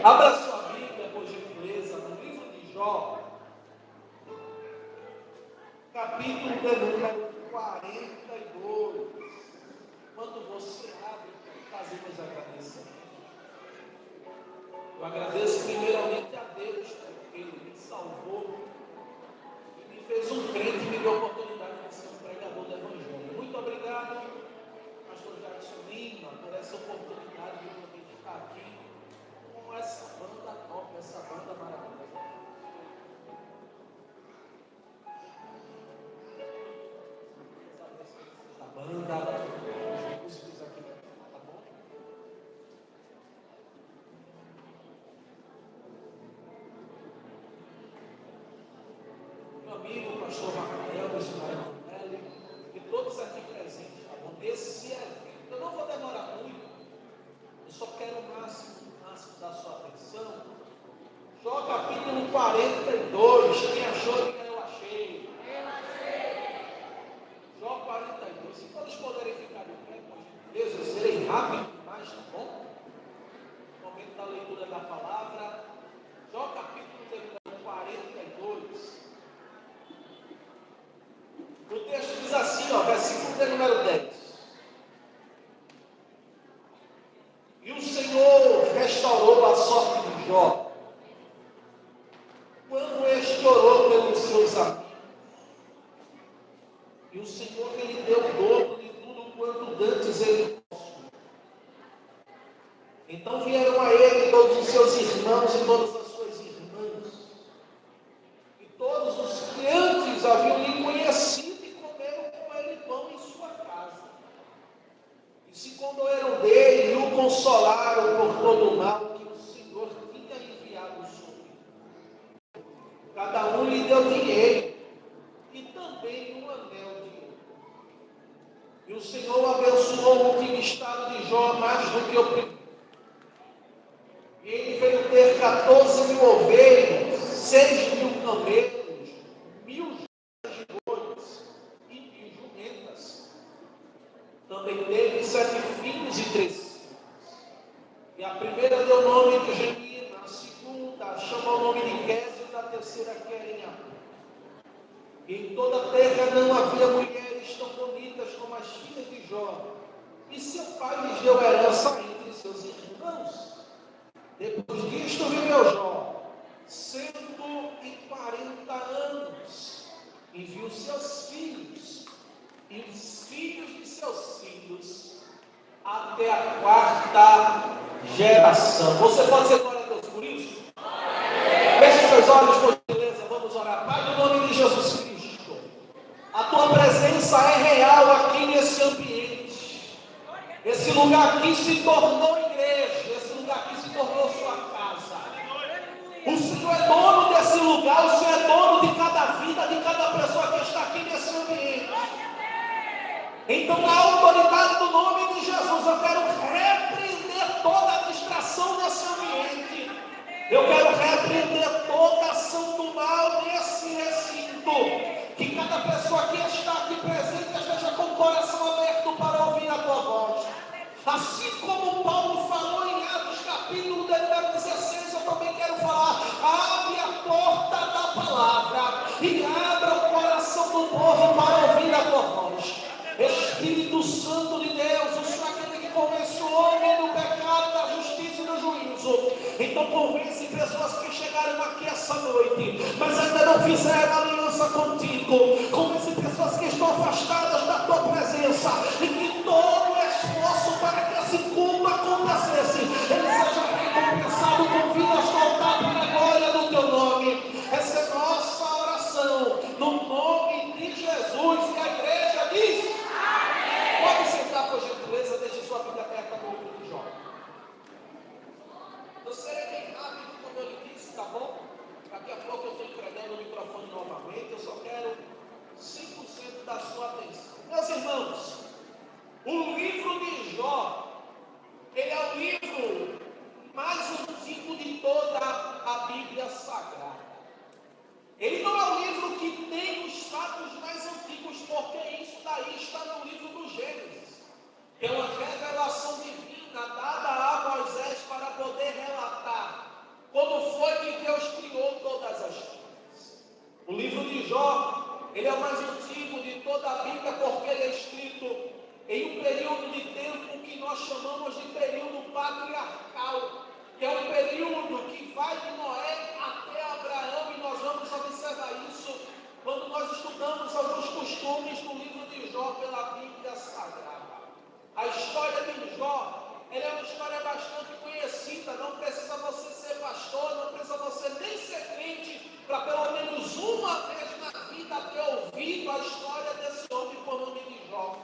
Abra sua Bíblia, por gentileza, no livro de Jó, capítulo de número 42. Quando você abre, fazemos agradecimento. Eu agradeço primeiramente a Deus, porque Ele me salvou e me fez um crente e me deu a oportunidade de ser um pregador do Evangelho. Muito obrigado, pastor Jackson Lima, por essa oportunidade de eu poder estar aqui com essa banda top, essa banda maravilhosa. A banda, os músicos aqui, tá bom? Meu amigo, pastor Rafael, Ismael Manelli, e todos aqui presentes, tá bom? Esse evento, eu não vou demorar muito, eu só quero o máximo da sua atenção. Jó capítulo 42, quem achou, diga eu achei. Jó 42, se todos puderem ficar de pé, por gentileza, eu serei rápido demais, tá bom? No momento da leitura da palavra, Jó capítulo 42. O texto diz assim, ó, versículo de número 10. E o Senhor restaurou a sorte de Jó, quando este orou pelos seus amigos. E o Senhor lhe deu o dobro de tudo quanto dantes ele possuía. Então vieram a ele todos os seus irmãos e todas as suas irmãs, e todos os que antes haviam lhe conhecido e comeram com ele pão em sua casa. E se condoeram dele e o consolaram por todo o mal que o Senhor tinha enviado sobre ele. Cada um lhe deu dinheiro e também um anel de ouro. E o Senhor abençoou o último estado de Jó mais do que o primeiro. E ele veio ter 14.000 ovelhas, 6.000 camelos, 1.000 de bois e 1.000 jumentas. Também teve 7 filhos e 3 filhas. E a primeira deu o nome de Gemina, a segunda chamou o nome de Quésio e a terceira Querinha. E em toda a terra não havia mulheres tão bonitas como as filhas de Jó. E seu pai lhes deu herança entre seus irmãos. Depois disto viveu Jó 140 anos e viu seus filhos e os filhos de seus filhos até a 4ª geração. Você pode ser glória a Deus por isso? Feche seus olhos, por gentileza, vamos orar. Pai, no nome de Jesus Cristo, a tua presença é real aqui nesse ambiente. Esse lugar aqui se tornou igreja, esse lugar aqui se tornou sua casa. O Senhor é dono desse lugar, o Senhor é dono de cada vida, de cada pessoa que está aqui nesse ambiente. Então, na autoridade do nome de Jesus, eu quero repreender toda a distração nesse ambiente. Eu quero repreender toda a ação do mal nesse recinto. Que cada pessoa que está aqui presente esteja com o coração aberto para ouvir a tua voz. Assim como Paulo falou em Atos capítulo 16, eu também quero falar. Abre a porta da palavra e abra o coração do povo para ouvir a tua voz. Espírito Santo de Deus, o Senhor é aquele que convence o homem do pecado, da justiça e do juízo. Então convence pessoas que chegaram aqui essa noite, mas ainda não fizeram aliança contigo. Convence pessoas que estão afastadas da tua presença e que todo o esforço para que esse culto acontecesse, ele seja recompensado com vidas voltar para a glória do teu nome. Essa é nossa oração, no nome de Jesus. E a igreja diz: pode sentar, por gentileza, deixe sua Bíblia aberta no livro de Jó. Eu serei bem rápido, como eu lhe disse, tá bom? Daqui a pouco eu estou entregando o microfone novamente, eu só quero 5% da sua atenção. Meus irmãos, observamos alguns costumes do livro de Jó pela Bíblia Sagrada. A história de Jó, ela é uma história bastante conhecida. Não precisa você ser pastor, não precisa você nem ser crente, para pelo menos uma vez na vida ter ouvido a história desse homem por nome de Jó.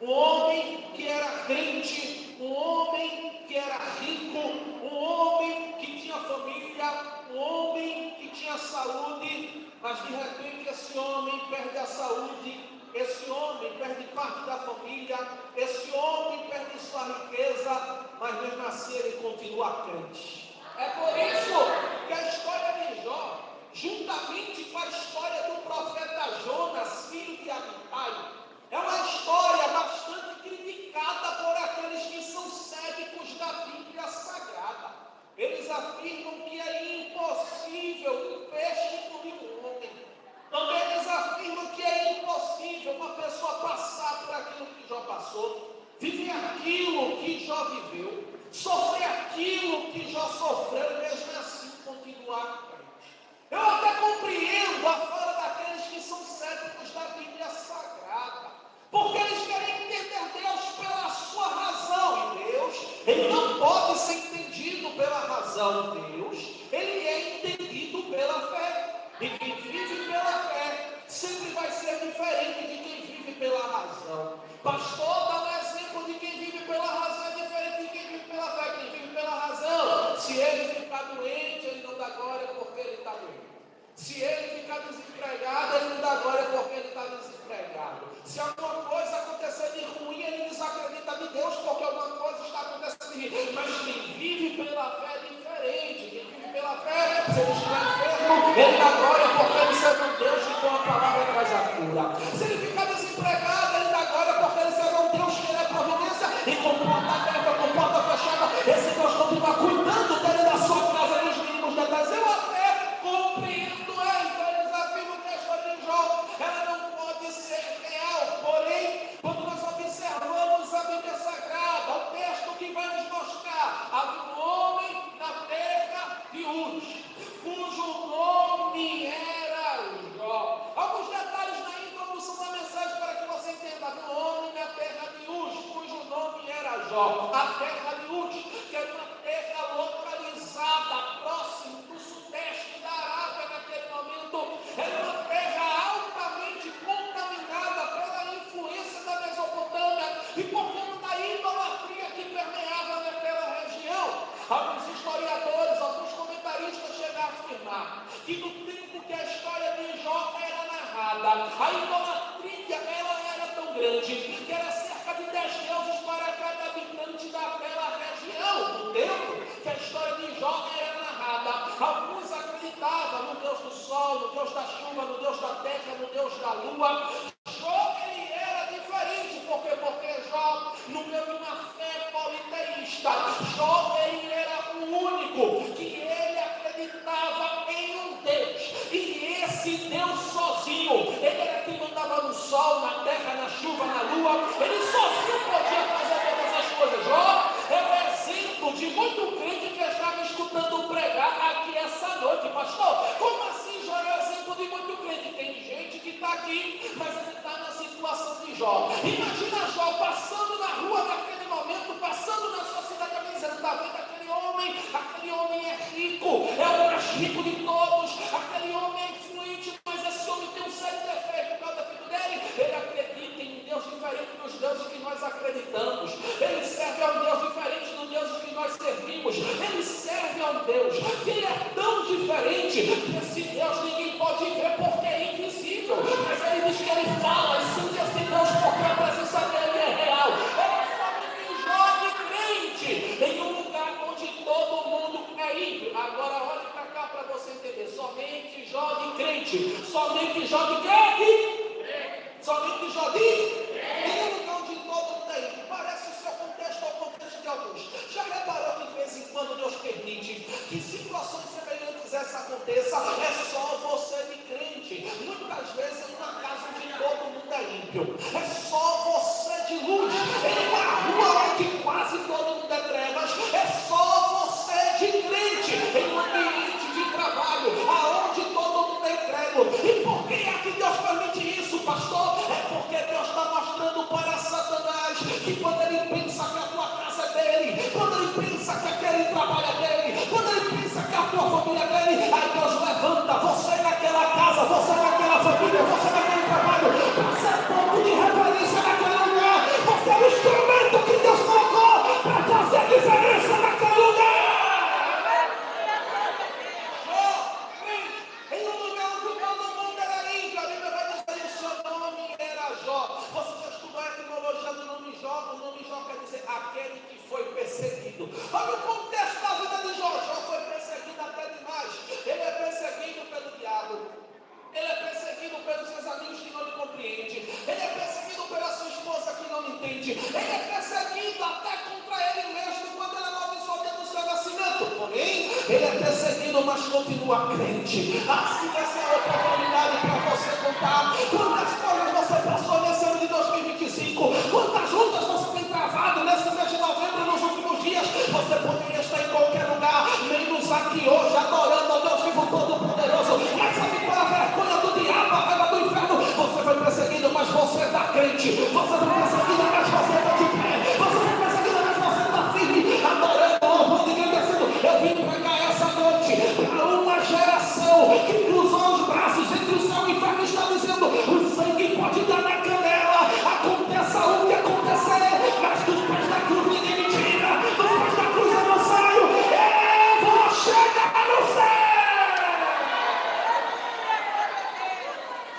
Um homem que era crente, um homem que era rico, um homem que tinha família, um homem que tinha saúde, mas de repente esse homem perde a saúde, esse homem perde parte da família, esse homem perde sua riqueza, mas mesmo assim ele continua crente. É por isso que a história de Jó, juntamente com a história do profeta Jonas, filho de Amitai, é uma história bastante criticada por aqueles que são céticos da Bíblia Sagrada. Eles afirmam que é impossível um peixe engolir um homem. Também eles afirmam que é impossível uma pessoa passar por aquilo que Jó passou, viver aquilo que Jó viveu, sofrer aquilo que Jó sofreu e mesmo assim continuar crente. Eu até compreendo a fala daqueles que são céticos da Bíblia Sagrada, porque eles querem entender Deus pela sua razão, e Deus, ele não pode ser entendido pela razão. Deus, ele é entendido pela fé, e quem vive pela fé sempre vai ser diferente de quem vive pela razão. Pastor, dá um exemplo de quem vive pela razão, é diferente de quem vive pela fé. Quem vive pela razão, se ele ficar doente, ele não dá glória porque ele está doente. Se ele ficar desempregado, ele não dá glória porque ele está desempregado. Se alguma coisa acontecer de ruim, ele desacredita de Deus porque alguma coisa está acontecendo de ruim. Mas quem vive pela fé é diferente. Quem vive pela fé, se ele estiver enfermo, ele dá glória porque ele serve um Deus que com a palavra traz a cura. Se ele ficar desempregado, ele dá glória porque ele serve um Deus que é providência e com porta aberta, com porta fechada, esse Deus continua cuidando dele, da sua casa, nos mínimos detalhes. Eu até compreendo. Eles afirmam que a história de Jó, ela não pode ser real. Porém, quando nós observamos a Bíblia Sagrada, o texto que vai nos mostrar, havia um homem na terra de Uz, cujo nome era Jó. Alguns detalhes na introdução da mensagem para que você entenda. Havia um homem na terra de Uz, cujo nome era Jó. A terra de Uz, que era uma terra localizada próximo do sudeste da Arábia naquele momento, era uma terra altamente contaminada pela influência da Mesopotâmia e por conta da idolatria que permeava naquela região. Alguns historiadores, alguns comentaristas chegam a afirmar que no tempo que a história de Jó era narrada, a idolatria ela era tão grande que era cerca de 10 deuses para cada habitante daquela região. No tempo que a história de Jó era narrada, alguns acreditavam no Deus do sol, no Deus da chuva, no Deus da terra, no Deus da lua. Jó, ele era diferente, porque Jó, no meio de uma fé politeísta, Jó, ele era o único que ele acreditava em um Deus, e esse Deus sozinho, ele era quem mandava no sol, na terra, na chuva, na lua, ele sozinho podia fazer todas as coisas. Jó é o exemplo de muito crente que estava escutando pregar aqui essa noite. Pastor, como assim Jó é o exemplo de muito crente? Tem gente que está aqui, mas ele está na situação de Jó. Imagina Jó passando na rua naquele momento, passando na sua cidade, dizendo: está vendo aquele homem? Aquele homem é rico, é o mais rico de todos, aquele homem é influente, mas esse homem tem um sério defeito. Qual é o defeito dele? Ele acredita em um Deus diferente dos deuses que nós acreditamos. Ele serve a um Deus diferente do Deus que nós servimos. Ele serve a um Deus que ele é tão diferente que esse Deus ninguém pode ver porque é invisível. Mas ele diz que ele fala e sente esse Deus porque a presença dele é real. Ele sabe que Jó de crente em um lugar onde todo mundo é ímpio. Agora olhe para cá para você entender. Somente Jó de crente. Somente Jó de crente. Somente Jó de crente. Em um lugar onde todo mundo é ímpio. Parece o seu contexto ou o contexto de alguns. Já reparou que de vez em quando Deus permite que situações semelhantes a essa aconteça? É só você de crente. Muitas vezes em uma casa onde todo mundo é ímpio. É só você de luz. Em uma rua onde quase todo mundo é trevas. É só você de crente. Em um ambiente de trabalho aonde todo mundo é incrédulo. E por que é que Deus permite isso, pastor? aquele trabalho é dele, quando ele pensa que a tua família é dele, aí Deus levanta você naquela casa, você naquela família, você naquele trabalho, para ser ponto de referência naquele lugar. Você é o instrumento que Deus colocou para fazer diferença naquele lugar. Em um lugar onde todo mundo era índio, a Bíblia vai dizer que o seu nome era Jó. Você já estudou a etimologia do nome Jó? O nome Jó quer dizer aquele que foi perseguido. Olha o contexto da vida de Jó. Jó foi perseguido até demais. Ele é perseguido pelo diabo. Ele é perseguido pelos seus amigos que não lhe compreendem. Ele é perseguido pela sua esposa que não lhe entende. Ele é perseguido até contra ele mesmo quando ele amaldiçoou do seu nascimento. Porém, ele é perseguido, mas continua crente. Assim vai ser a oportunidade para você contar quantas coisas você passou nesse ano de 2025, quantas lutas você tem travado nesse mês de novembro, nos últimos dias. Você poderia estar em qualquer lugar, menos aqui hoje, adorando ao Deus vivo todo-poderoso. Mas sabe qual é a vergonha do diabo, a raiva do inferno? Você foi perseguido, mas você está crente. Você foi perseguido, mas você está de pé. Você foi perseguido, mas você está firme, adorando, louvando e agradecendo. Eu vim pregar essa noite para uma geração que cruzou os braços entre o céu e o inferno, está dizendo: o sangue pode dar na canela, aconteça o que acontecer, mas dos pés da cruz ninguém me tira, dos pés da cruz eu não saio, eu vou chegar no céu.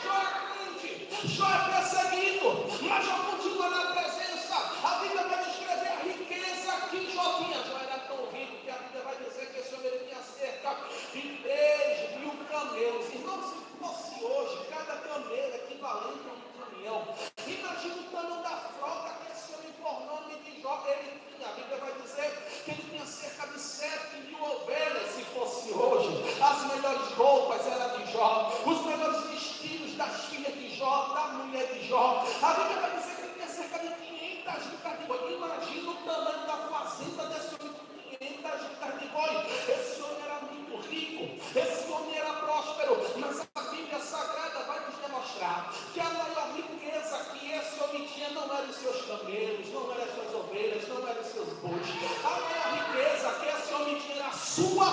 Jó é crente, Jó é perseguido, mas Jó continua na presença. A Bíblia vai descrever a riqueza que Jó tinha. Jó era tão rico que a Bíblia vai dizer que esse homem tinha cerca de 3.000 camelos. Irmão, se fosse hoje, cada camelo é equivalente a um caminhão. Imagina o tamanho da frota que esse homem, por nome de Jó, ele tinha. A Bíblia vai dizer que ele tinha cerca de 7.000 ovelhas. Se fosse hoje, as melhores roupas eram de Jó, os melhores vestidos das filhas de Jó, da mulher de Jó. A Bíblia vai dizer que ele tinha cerca de 500 libras de boi. Imagina o tamanho da fazenda desse homem com 500 libras de boi. Esse homem era muito rico, esse homem era próspero, mas a Bíblia Sagrada vai nos demonstrar que a maior riqueza que esse homem tinha não eram os seus camelos, não eram as suas ovelhas, não eram os seus bois. A maior riqueza que esse homem tinha era a sua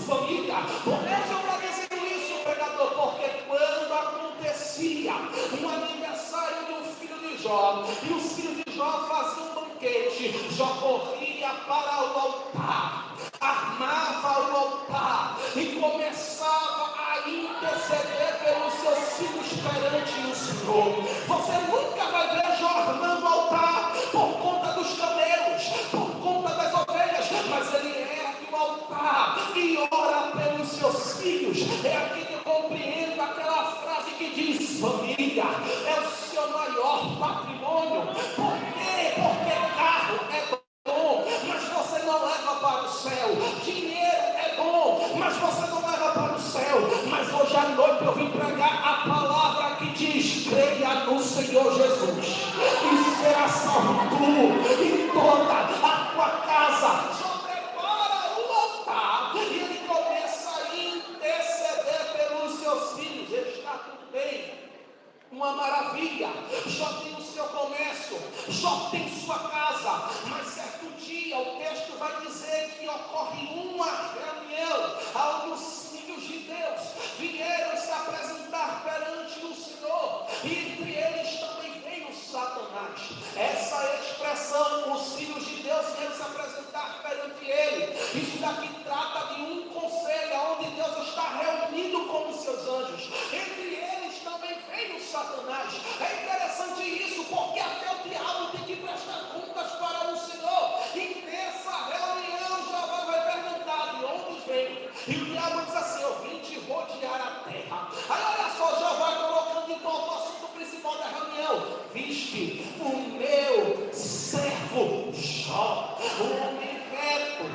família. Por que eu estou dizendo isso, pregador? Porque quando acontecia um aniversário de um filho de Jó, e os filhos de Jó faziam um banquete, Jó corria para o altar, armava o altar e começava a interceder pelos seus filhos perante o Senhor. Você nunca vai ver Jó armando o altar por conta dos camelos, por conta das ovelhas, mas ele ergue o altar e ora pelos seus filhos. É aqui que eu compreendo aquela frase que diz: família é o seu maior patrimônio. Por quê? Porque carro é bom, mas você não leva para o céu. Dinheiro é bom, mas você não leva para o céu. Mas hoje à noite eu vim pregar a palavra que diz: creia no Senhor Jesus e será salvo tu e toda a tua casa. Só prepara o altar e ele começa a interceder pelos seus filhos. Ele está tudo bem, uma maravilha. Jó tem o seu comércio, Jó tem sua casa, mas certo dia o texto vai dizer que ocorre uma reunião, alguns filhos de Deus vieram se apresentar perante o Senhor, e entre eles também veio Satanás. Essa expressão, os filhos de Deus vieram se apresentar perante ele, isso daqui trata de um conselho onde Deus está reunido com os seus anjos. Entre eles também veio Satanás. É interessante isso, porque até o diabo tem que prestar contas para o Senhor. E nessa reunião Jeová vai perguntar: de onde veio? E o diabo diz assim: eu vim te rodear a terra. Aí olha só, Jeová colocando em volta o assunto principal da reunião: viste o meu servo Jó, um homem reto,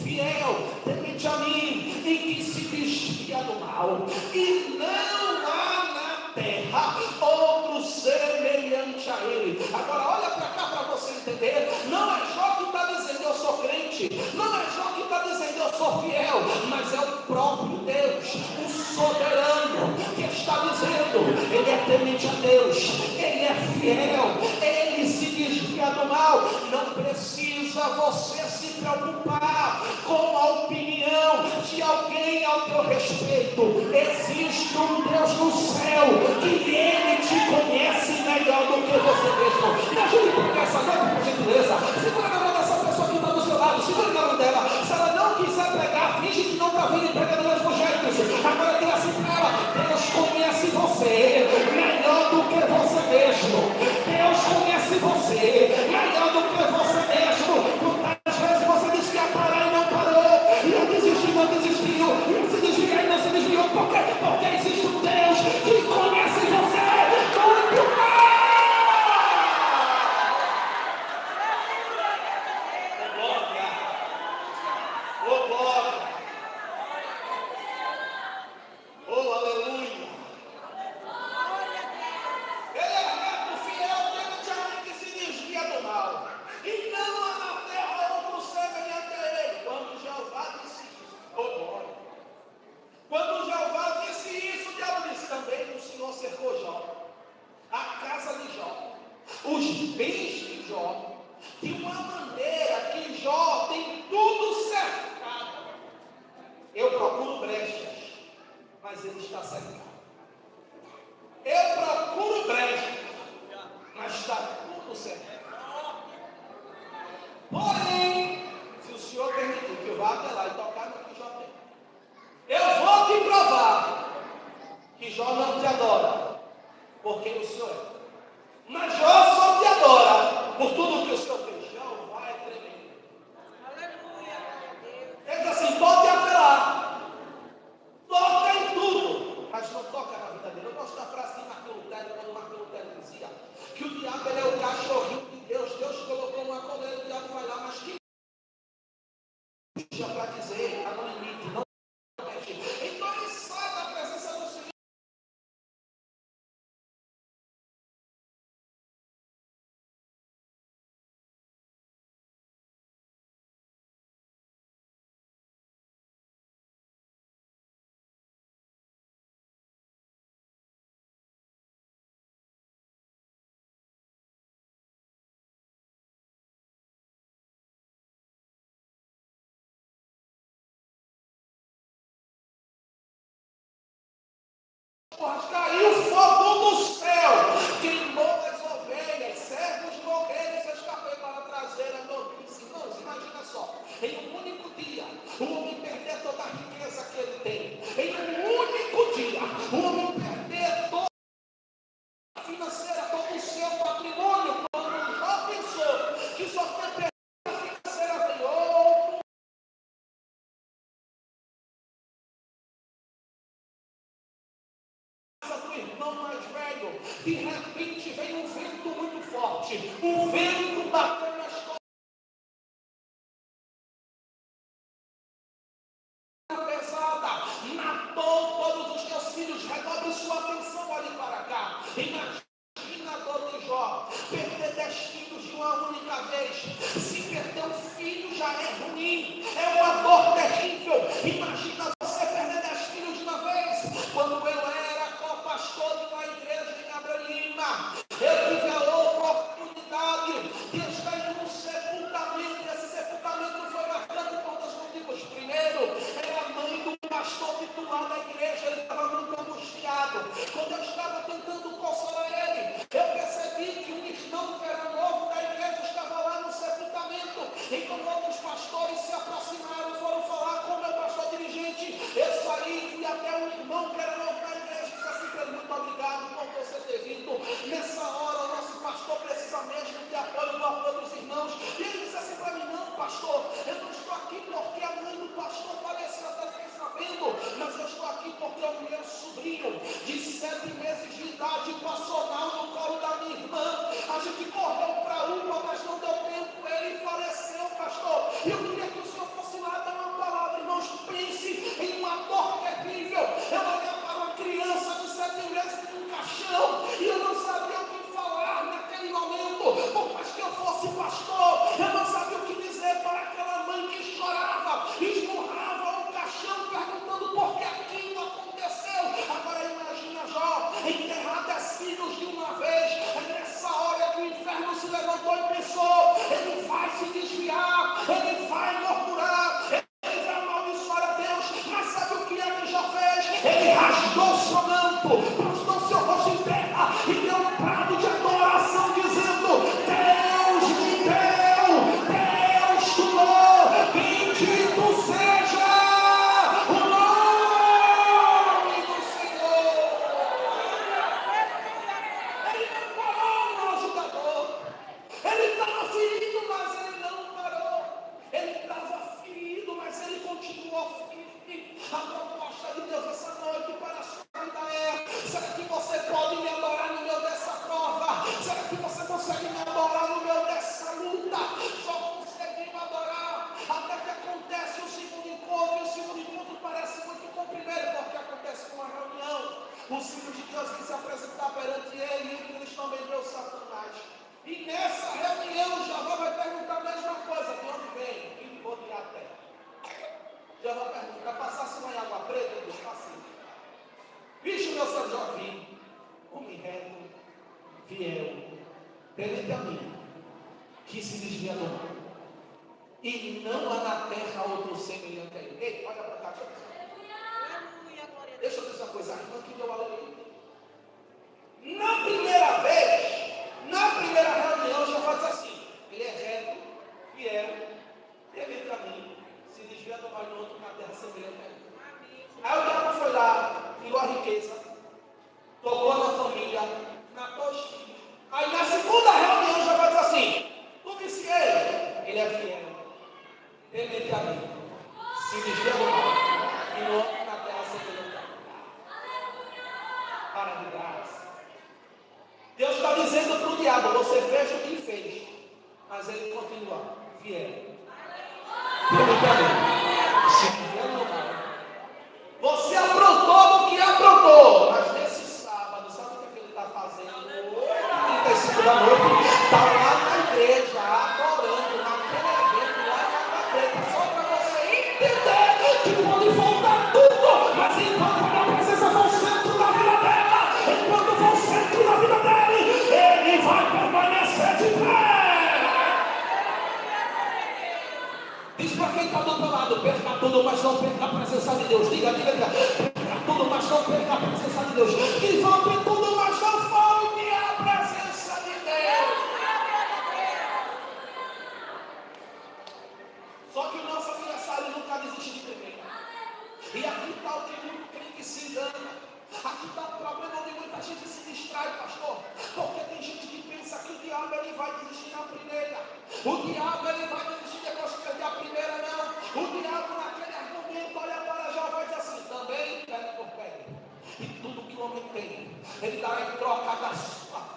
fiel, temente a mim, e que se desvia do mal, e não há na terra outro semelhante a ele. Agora olha para cá para você entender. Não é Jó que está dizendo eu sou crente, não é Jó que está dizendo eu sou fiel, mas é o próprio Deus, o soberano, que está dizendo: ele é temente a Deus, ele é fiel, ele se desvia do mal. Não precisa você se preocupar com a opinião de alguém ao teu respeito. Existe um Deus no céu que Ele te conhece melhor do que você mesmo. Me ajude a pegar essa noite, por gentileza. Segura na mão dessa pessoa que está do seu lado. Segura na mão dela. Se ela não quiser pregar, finge que não está vindo e prega do mesmo jeito. Agora diga assim para ela: Deus conhece você melhor do que você mesmo. Deus conhece você melhor do que você mesmo. Quantas vezes você disse que ia parar e não parou, e eu desisti, não desistiu, e se desviar e não se desviou? Por quê? Porque existe um Deus que conhece você muito mais. Oh, glória! Oh, aleluia! Ele é reto, fiel, temente a mim que se desvia do mal. E não há na terra outro semelhante a ele. Quando Jeová disse isso, oh glória! Quando Jeová disse isso, o diabo disse também: o Senhor cercou Jó, a casa de Jó, os bens de Jó, de uma maneira que Jó tem tudo cercado. Eu procuro brechas, mas ele está cercado. Eu procuro brechas, mas está tudo cercado. Porém, se o Senhor permitir que eu vá até lá e tocar no que Jó tem, eu vou te provar que Jó não te adora porque o Senhor é. Mas Jó só te adora por tudo que o Senhor fez. Jó vai tremendo. Aleluia. Ele diz assim: pode apelar, toca em tudo, mas não toca na vida dele. Eu gosto da frase de Martin Lutero, quando Martin Lutero dizia que o diabo ele é o cachorrinho de Deus. Deus colocou uma coleira, o diabo vai lá, mas que puxa para dizer, está no limite, não mexe. Então ele sai da presença do Senhor. Caiu fogo do céu, queimou as ovelhas, servos morreram, seus cafés para trazer a notícia. Irmãos, imagina só, em um único dia, o homem perder toda a riqueza que ele tem. Em um único dia, o homem perder toda a financeira, todo o seu patrimônio. Quando já pensou que só tem perder a financeira, veio outro. Do irmão mais velho, de repente veio um vento muito forte, um vento bateu nas costas pesada, matou todos os teus filhos. Redobre sua atenção ali para cá. Imagina a dor de Jó, perder 10 filhos de uma única vez. Se perder um filho já é ruim, é uma dor terrível. Imagina você perder 10 filhos de uma vez. Quando eu era pastor de uma igreja em Abrelina, eu tive a oportunidade de estar em um sepultamento. Esse sepultamento foi marcado por dois motivos. Primeiro, era a mãe do pastor titular da igreja. Ele estava muito angustiado. Quando eu estava tentando consolar ele, eu percebi que um irmão que era novo da igreja estava lá no sepultamento. Então outros pastores se aproximaram, foram falar com o meu pastor dirigente. Eu saí, fui até um irmão que era novo da igreja. Muito obrigado por você ter vindo. Nessa hora, o nosso pastor precisa mesmo de apoio do apoio dos irmãos. E ele disse assim para mim: não, pastor, eu não estou aqui porque a mãe do pastor faleceu, até fiquei sabendo, mas eu estou aqui porque o meu sobrinho de 7 meses de idade passou mal no colo da minha irmã. A gente correu para uma, mas não deu tempo, ele faleceu, pastor. E eu queria que o senhor fosse lá dar uma palavra. Irmãos, pense em uma dor terrível. Eu olhei para uma criança de 7 meses num caixão, e eu não sabia o que falar naquele momento. Por mais que eu fosse pastor, eu não sabia o que dizer para aquela mãe que chorava. continuou firme. A proposta de Deus essa noite para a sua vida é: será que você pode me adorar no meio dessa prova? Será que você consegue me adorar no meio dessa luta? Só conseguimos adorar até que acontece o segundo encontro. E o segundo encontro parece muito com o primeiro, porque acontece com uma reunião. Os filhos de Deus que se apresentar perante ele, e eles também deu Satanás. E nessa reunião, Jeová vai perguntar a mesma coisa: de onde vem? E vou tirar a terra. Jeová pergunta: passasse uma água preta? Ele diz: passei. Vixe, meu Senhor, já vi. Homem reto, fiel, temente a mim, que se desvia do mal. E não há na terra outro semelhante a ele. Ei, olha para cá, deixa eu dizer uma coisa. A irmã que deu aleluia. Na primeira vez, na primeira reunião, já vai dizer assim: ele é reto, fiel, temente a mim, se desvia do mal do outro, na terra semelhante a ele. Aí o diabo foi lá, tirou a riqueza, tocou na família, matou os filhos. Aí na segunda reunião já vai dizer assim: tu disse ele é fiel, temente a mim, se desvia do mal, e no outro na terra semelhante a ele. Para de graça. Deus está dizendo para o diabo: você fez o que fez, mas ele continua fiel. Temente a mim, se desvia do mal. Você aprontou no que aprontou, mas nesse sábado, sabe o que ele está fazendo? 35 da noite, está lá na igreja, adorando, naquele evento, lá na Água Preta, só para você entender que pode faltar tudo, mas enquanto a presença for centro da vida dela, enquanto for centro da vida dele, ele vai permanecer de pé. Diz para quem está do outro lado: perca tudo, mas não perca a presença de Deus. Diga, perca tudo, mas não perca a presença de Deus. Que volte tudo, mas não falte a presença de Deus. Só que o nosso aniversário nunca desiste de primeira. E aqui está o que muito crente se engana. Aqui está o problema onde muita gente se distrai, pastor. Porque tem gente que pensa que o diabo ele vai desistir na primeira. O diabo ele vai desistir depois que perder a primeira, não. O diabo naquele argumento olha para já vai dizer assim: também pele por pele. E tudo que o homem tem, ele dará em troca da sua vida.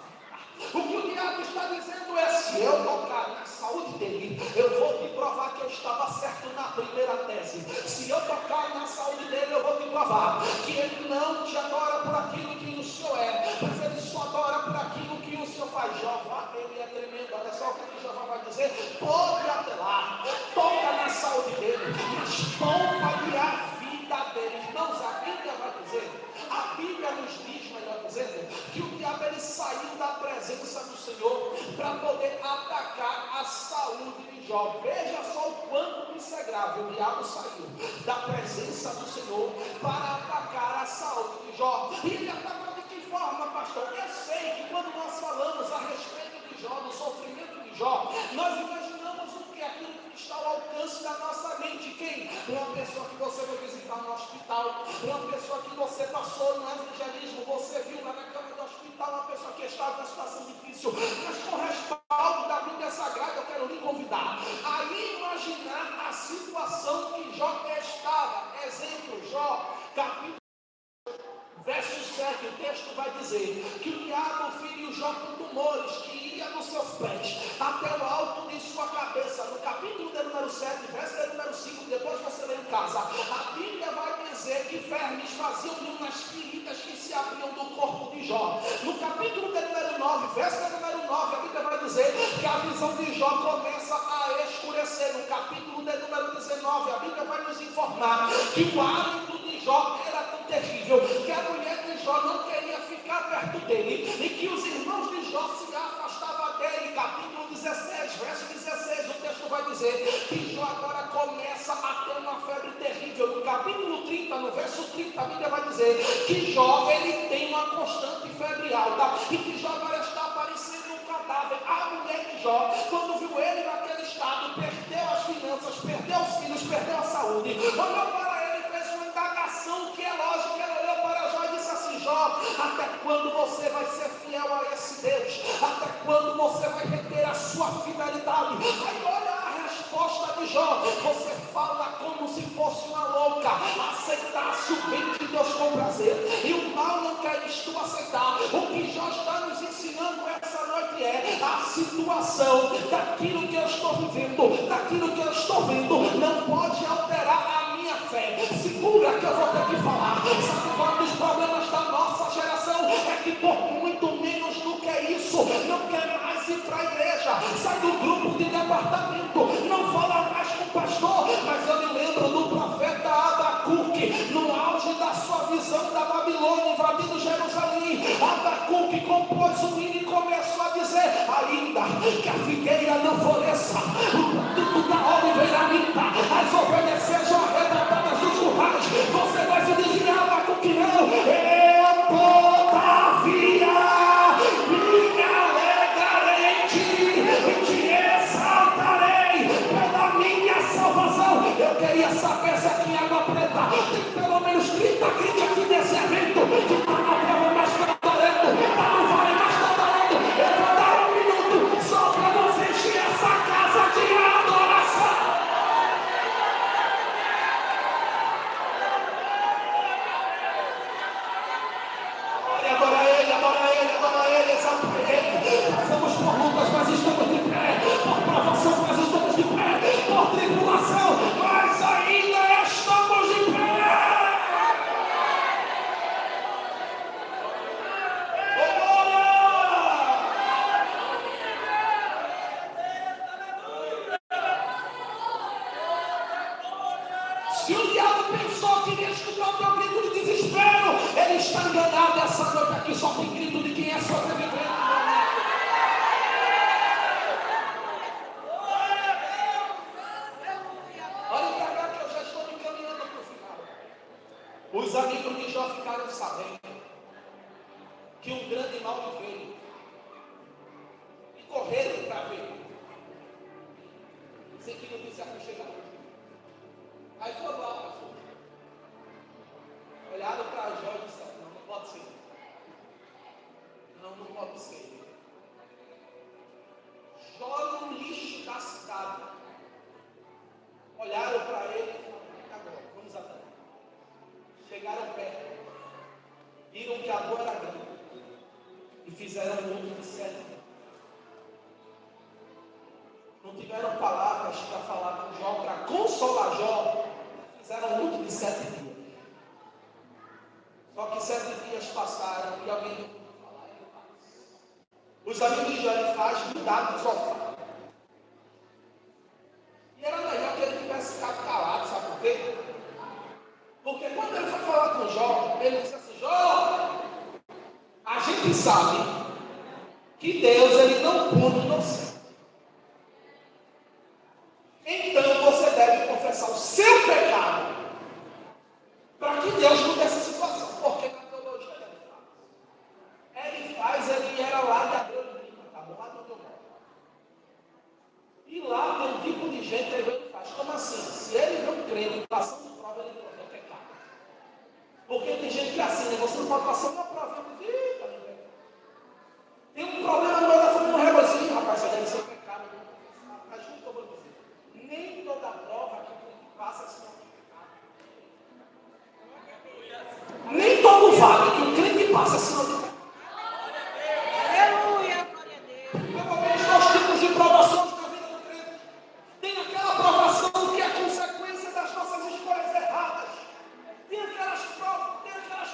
O que o diabo está dizendo é: se eu tocar na saúde dele, eu vou te provar que eu estava certo na primeira tese. Se eu tocar na saúde dele, eu vou te provar que ele não te adora por aquilo que o Senhor é, mas ele só adora por aquilo que o Senhor faz. Jeová, ele é tremendo. Olha só o que Jeová vai dizer: pode até lá, toca na saúde dele, mas poupa-lhe a vida dele. Irmãos, a Bíblia vai dizer, a Bíblia nos diz, melhor dizendo, que o diabo ele saiu da presença do Senhor para poder atacar a saúde de Jó. Veja só o quanto isso é grave. O diabo saiu da presença do Senhor para atacar a saúde de Jó. E ele atacou de que forma, pastor? Eu sei que quando nós falamos a respeito de Jó, do sofrimento de Jó, nós imaginamos o que? Aquilo que está ao alcance da nossa mente. Quem? Uma pessoa que você foi visitar no hospital, uma pessoa que você passou no evangelismo, você viu lá na cama do hospital uma pessoa que estava numa situação difícil, mas com respaldo da Bíblia Sagrada, eu quero lhe convidar a imaginar a situação que Jó estava. Exemplo, Jó, capítulo verso 7, o texto vai dizer que o diabo feriu Jó com tumores que ia nos seus pés até o alto de sua cabeça. No capítulo de número 7, verso de número 5, depois você lê em casa, a Bíblia vai dizer que vermes faziam-lhe nas feridas que se abriam do corpo de Jó. No capítulo de número 9, verso de número 9, a Bíblia vai dizer que a visão de Jó começa a escurecer. No capítulo de número 19, a Bíblia vai nos informar que o hálito de Jó era tão terrível que a mulher de Jó não queria ficar perto dele e que os irmãos de Jó se afastavam dele. Capítulo 16, verso 16, o texto vai dizer que Jó agora começa a ter uma febre terrível. No capítulo 30, no verso 30, a Bíblia vai dizer que Jó ele tem uma constante febre alta e que Jó agora está parecendo um cadáver. A mulher de Jó, quando viu ele naquele estado, perdeu as finanças, perdeu os filhos, perdeu a saúde, olhou para ele e fez uma indagação que é lógica. Ela olhou para Jó e disse assim: Jó, até quando você vai ser fiel a esse Deus? Até quando você vai reter a sua fidelidade? Aí olha a resposta de Jó: você fala como se fosse uma louca, aceitasse o bem de Deus com prazer, e o mal não queres tu aceitar. O que Jó está nos ensinando essa noite é a situação daquilo que eu estou vivendo, daquilo que eu estou vendo, não pode alterar a minha fé. Segura que eu vou ter que falar. Sabe qual dos problemas da nossa geração? É que por muito menos do que isso, não quer mais ir para a igreja, sai do grupo de departamento, não fala mais com o pastor. Mas eu me lembro do profeta Abacuque, no auge da sua visão da Babilônia invadindo Jerusalém. Abacuque compôs um hino e começou a dizer: ainda que a figueira não floresça, o fruto da oliveira minta, as ovelhas sejam arrebatadas dos currais, você vai se desviar, Abacuque, não. Eu todavia me alegrarei em ti, e te exaltarei pela minha salvação. Eu queria saber se aqui em Água Preta tem pelo menos 30 crentes aqui nesse evento que está na prova, mas está adorando, está no vale, mas está adorando. Eu vou dar um minuto só para você encher essa casa de adoração. Adora ele, exalta ele. Passamos por lutas, mas estamos de pé. Por provação, mas estamos de pé. Por tribulação, mas ainda estamos de pé. Se o diabo pensou que iria escutar o teu grito de desespero, ele está enganado. Essa noite aqui só tem grito de quem é sobrevivente. Olha para cá que eu já estou me caminhando para o final. Os amigos de Jó ficaram sabendo que um grande mal veio e correram para ver. Sei que não disse aconchegar. Aí foram lá, pastor. Olharam para Jó e disseram: não pode ser. Não pode ser. Jó no lixo da cidade. Olharam para ele e falaram: agora, vamos atrás. Chegaram perto. Viram que a dor era grande. E fizeram um luto de 7 dias. Não tiveram palavras para falar com Jó, para consolar Jó. Fizeram um luto de 7 dias. Só que 7 dias passaram e alguém tentou falar em paz. Os amigos de Jó Elifaz mudaram do sofá. E era melhor que ele tivesse ficado calado, sabe por quê? Porque quando ele foi falar com Jó, ele disse assim: Jó, a gente sabe que Deus ele não pune o inocente. Então você deve confessar o seu pecado para que Deus mude essa situação. Porque na teologia Elifaz, ele era lá de Abreu de Lima, tá bom? Lá onde eu moro. E lá tem um tipo de gente que ele faz. Como assim? Se ele vê um crente passando de prova, ele não é pecado. Porque tem gente que é assim, né? Você não pode passar uma prova e diz: tem um problema no meio da família, não regozinho, rapaz, isso deve ser pecado. Mas o que eu vou dizer? Nem toda prova que passa se não é pecado. Nem todo vale que um crente passa se não é pecado. Aleluia, glória a Deus. Normalmente nós tipos de provações na vida do crente. Tem aquela provação que é consequência das nossas escolhas erradas. Tem aquelas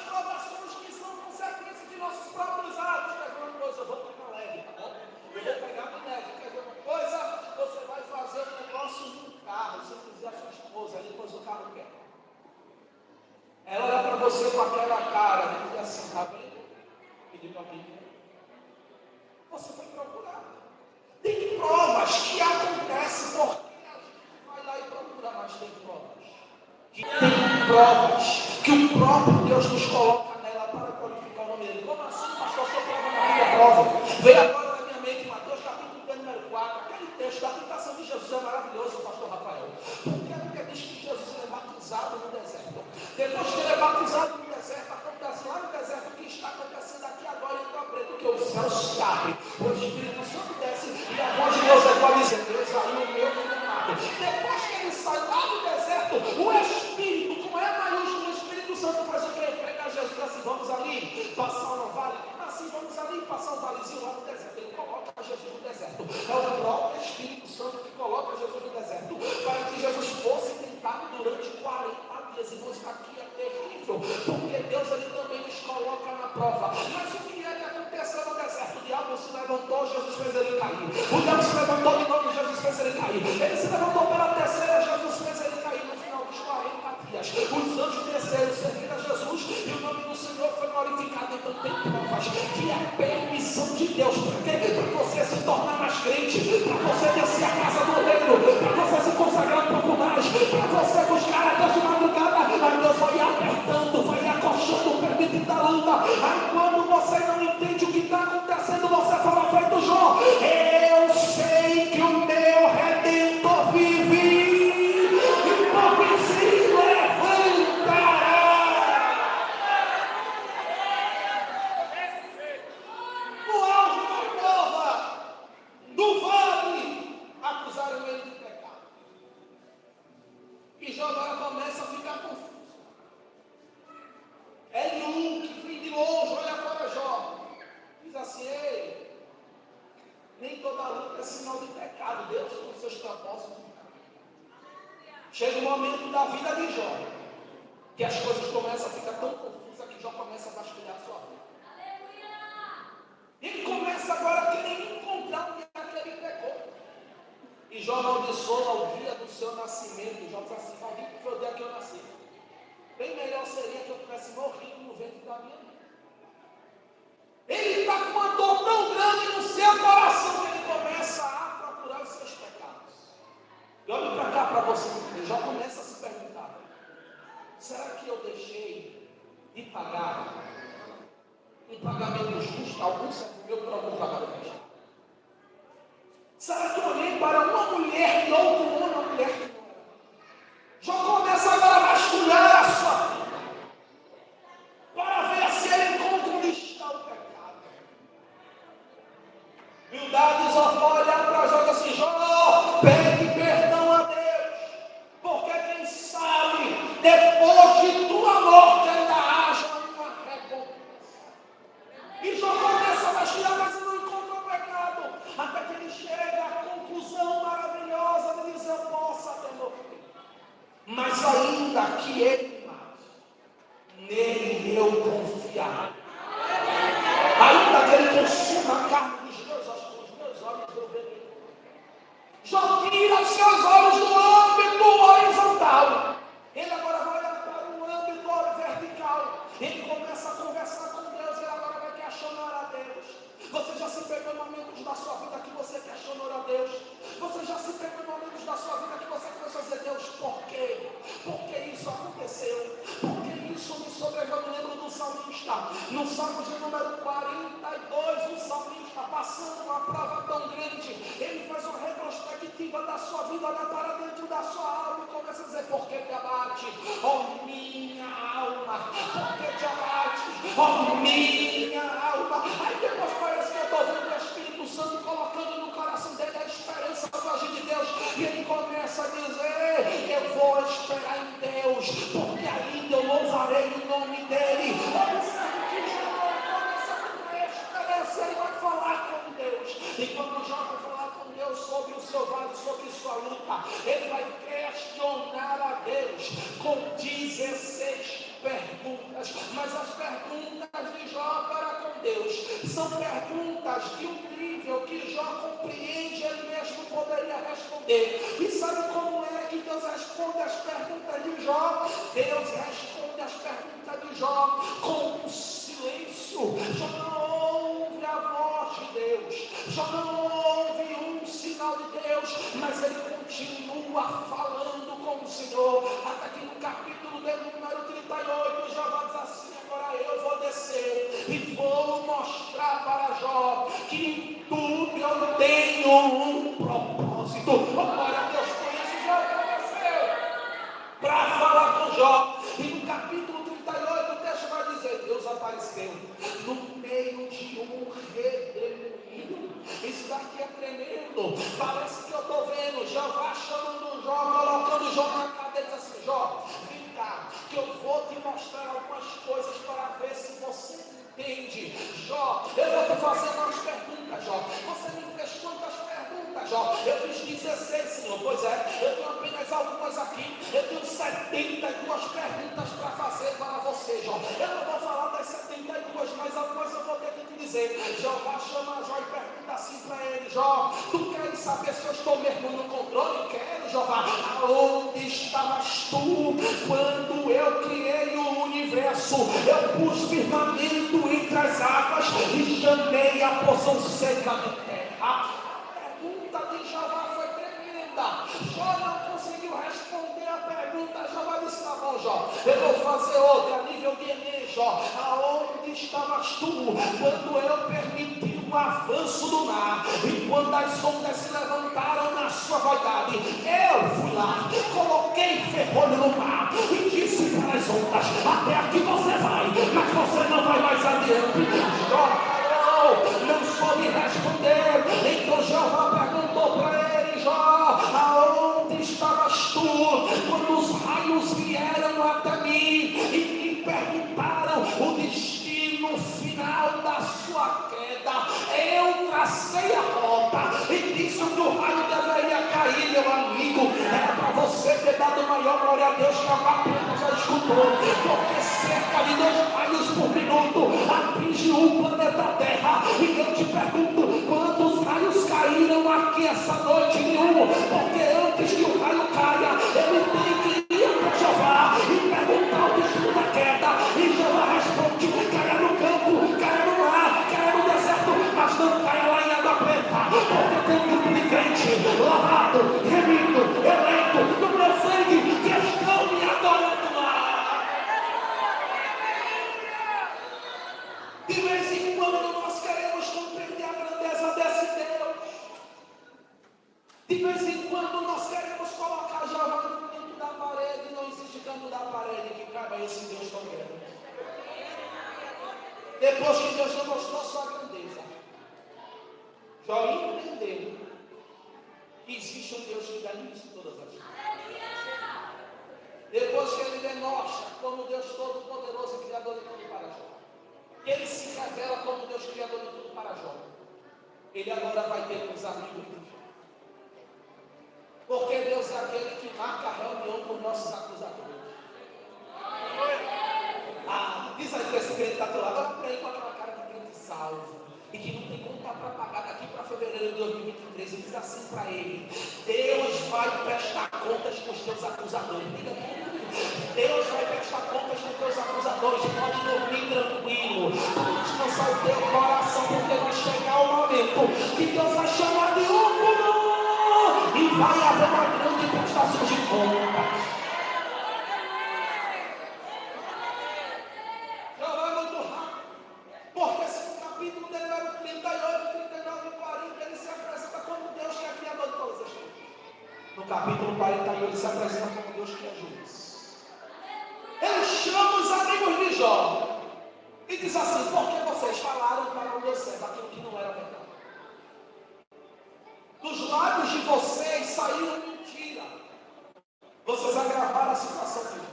provações que são consequência de nossos próprios atos. Quer ver uma coisa? Eu vou pegar leve, tá bom? Eu vou pegar bem leve. Quer ver uma coisa? Você vai fazer um negócio no carro. Você dizer a sua esposa, aí depois o carro quer. Ela olha para você com aquela cara e diz assim: tá vendo? Pediu para mim. Você foi procurado. Tem provas que acontecem porque a gente vai lá e procura, mas tem provas que o próprio Deus nos coloca nela para glorificar o nome dele. Como assim, pastor? Sua prova na minha prova. Veio agora na minha mente Mateus capítulo número 4, aquele texto da tentação de Jesus é maravilhoso, pastor Rafael. Porque diz que Jesus é batizado no deserto. Depois que ele é batizado no deserto, acontece lá no deserto o que está acontecendo aqui agora em Água Preta, que o céu se abre, o Espírito Santo desce e a voz de Deus é para dizer: Deus aí o meu filho amado. Depois que ele sai lá do deserto, nasceu lá no deserto. Ele coloca Jesus no deserto. É o próprio Espírito Santo que coloca Jesus no deserto. Para que Jesus fosse tentado durante 40 dias. E isso aqui é terrível. Porque Deus ele também nos coloca na prova. Mas o que é que aconteceu no deserto? O diabo se levantou, Jesus fez ele cair. O diabo se levantou de novo, Jesus fez ele cair. Ele se levantou pela terceira, Jesus fez ele cair. No final dos 40 dias, os anjos desceram, servindo a Jesus. E o nome do Senhor foi glorificado. Então tem provas que é a permissão de Deus. Para você se tornar mais crente, para você descer a casa do reino, para você se consagrar um pouco mais, para você buscar a Deus de madrugada. Aí Deus vai apertando, vai acolchando, permitindo a luta. Aí quando você não entende o que está acontecendo, você fala feito Jó: eu sei que o meu Redentor vive, e porque se levantará. No auge da prova, do vale, acusaram ele de pecado. E Jó agora começa a ficar confuso. Eliú, que vem de longe, olha para Jó, diz assim: ei, nem toda luta é sinal de pecado. Deus tem seus propósitos. Chega um momento da vida de Jó que as coisas começam a ficar tão confusas que Jó começa a vasculhar a sua vida. Ele começa agora a querer encontrar o que é que ele pecou. E Jó amaldiçoa o dia do seu nascimento. Jó diz assim: maldito foi o dia que eu nasci. Bem melhor seria que eu tivesse morrido no ventre da minha mãe. Ele está com uma dor tão grande no seu coração que ele começa a procurar os seus pecados. E olha para cá para você, ele já começa a se perguntar: será que eu deixei de pagar um pagamento justo a algum servo meu por algum trabalho fechado? Será que eu olhei para uma mulher e outro homem, uma mulher que não era? Já começa agora a vasculhar a sua vida para ver se ele encontra onde está o pecado. Bildad olha para Jó e diz assim: Jó, pede perdão a Deus, porque quem sabe depois de tua morte ainda haja uma recompensa. E Jó começa a vasculhar, mas não encontra o pecado, até que ele chega à conclusão maravilhosa de dizer: eu posso até morrer, mas ainda que ele mate, nele eu confiarei. Ainda que ele consuma a carne dos meus olhos, com os meus olhos eu verei. Jó tira os seus olhos do âmbito horizontal. Ele agora vai olhar para o âmbito vertical. Ele começa a conversar com Deus. Ele agora vai questionar a Deus. Você já se pegou em momentos da sua vida que você questionou a Deus? Você já se pegou em momentos da sua vida que você começou a dizer: Deus, por quê? Por que isso aconteceu? Por que isso me sobreviveu? Eu me lembro do salmista. No Salmo de número 42, o salmista, passando uma prova tão grande, ele faz uma retrospectiva da sua vida, olha para dentro da sua alma e começa a dizer: por que te abate, ó minha alma? Por que te abate, ó minha alma? Aí depois parece que eu estou vendo o Espírito Santo colocando no coração dele a esperança do agir de Deus, e ele começa a dizer: eu vou esperar em Deus, porque ainda eu louvarei o nome dele. Observe que Jó começa com a esperança, ele vai falar com Deus, e quando Jó vai falar com Deus sobre o seu vale, sobre sua luta, ele vai questionar a Deus com 16 perguntas, mas as perguntas de Jó para com Deus são perguntas de um nível que Jó compreende, ele mesmo poderia responder. E sabe como é que Deus responde as perguntas de Jó? Deus responde as perguntas de Jó com um silêncio. Jó não ouve a voz de Deus, Jó não ouve um sinal de Deus, mas ele continua falando com o Senhor, até que no capítulo de número 38, Jó vai dizer assim: agora eu vou descer e vou mostrar para Jó que em tudo eu tenho um propósito. Olha, Deus conhece Jó para você, para falar com Jó. E no capítulo 38 o texto vai dizer: Deus apareceu no meio de um redemoinho. Isso daqui é tremendo. Parece que eu estou vendo Jeová chamando Jó, colocando Jó na cadeira e diz assim: Jó, vem cá, que eu vou te mostrar algumas coisas para ver se você entende. Jó, eu vou te fazer umas perguntas 16, Senhor. Pois é, eu tenho apenas algumas aqui. Eu tenho 72 perguntas para fazer para você, Jó. Eu não vou falar das 72, mas algumas eu vou ter que te dizer. Jeová chama Jó e pergunta assim para ele: Jó, tu queres saber se eu estou mesmo no controle? Quero, Jeová. Aonde estavas tu quando eu criei o universo? Eu pus firmamento entre as águas e chamei a porção seca da terra. A pergunta de Jeová foi tremenda. Jó não conseguiu responder a pergunta. Jeová disse: tá bom, Jó, eu vou fazer outra, nível de Enem, Jó. Aonde estavas tu quando eu permiti o avanço do mar e quando as ondas se levantaram na sua vaidade? Eu fui lá, coloquei ferrolho no mar e disse para as ondas: até aqui você vai, mas você não vai mais adiante. Jó não soube responder. Então Jeová perguntou para ele: Jó, aonde estavas tu quando os raios vieram até mim e me perguntaram o destino final da sua queda? Eu tracei a rota e disse onde o raio deveria cair, meu amigo. Era para você ter dado maior glória a Deus que a Paplana já escutou, porque cerca de 2 raios por minuto atinge o planeta Terra. E eu te pergunto: quantos raios caíram aqui essa noite? Nenhum, porque antes que o raio caia, ele tem que ir para Jeová e perguntar o destino da queda. E Jeová responde: caia no campo, caia no mar, caia no deserto, mas não caia lá em água preta, porque tem um grupo de crente lavado, remido, eleito no meu sangue, que estão me adorando lá. De vez em quando nós queremos compreender a grandeza desse Deus. De vez em quando nós queremos colocar Jeová no canto da parede. Não existe canto da parede que caiba esse Deus tão grande. Depois que Deus não mostrou sua grandeza, Jó entendeu que existe um Deus que dá início a todas as coisas. Depois que ele demonstra como Deus Todo-Poderoso e Criador de tudo para Jó, ele se revela como Deus Criador de tudo para Jó, ele agora vai ter os amigos de Jó. Porque Deus é aquele que marca a reunião com nossos acusadores. Diz aí que esse crente está do lado, olha para aí com aquela cara de crente salvo e que não tem conta para pagar daqui para fevereiro de 2023. E diz assim para ele: Deus vai prestar contas com os teus acusadores. Diga comigo. Deus vai prestar contas com os teus acusadores. Pode dormir tranquilo, descansar o teu coração, porque vai chegar o momento que Deus vai chamar de um e vai haver uma grande prestação de contas. Porque se no capítulo dele era 38, 39 e 40, ele se apresenta como Deus que é criador de todas as coisas. No capítulo 41, ele se apresenta como Deus que é juiz. Ele chama os amigos de Jó e diz assim: por que vocês falaram para o meu servo aquilo que não era verdade? Dos lábios de vocês saiu mentira. Vocês agravaram a situação de Jó.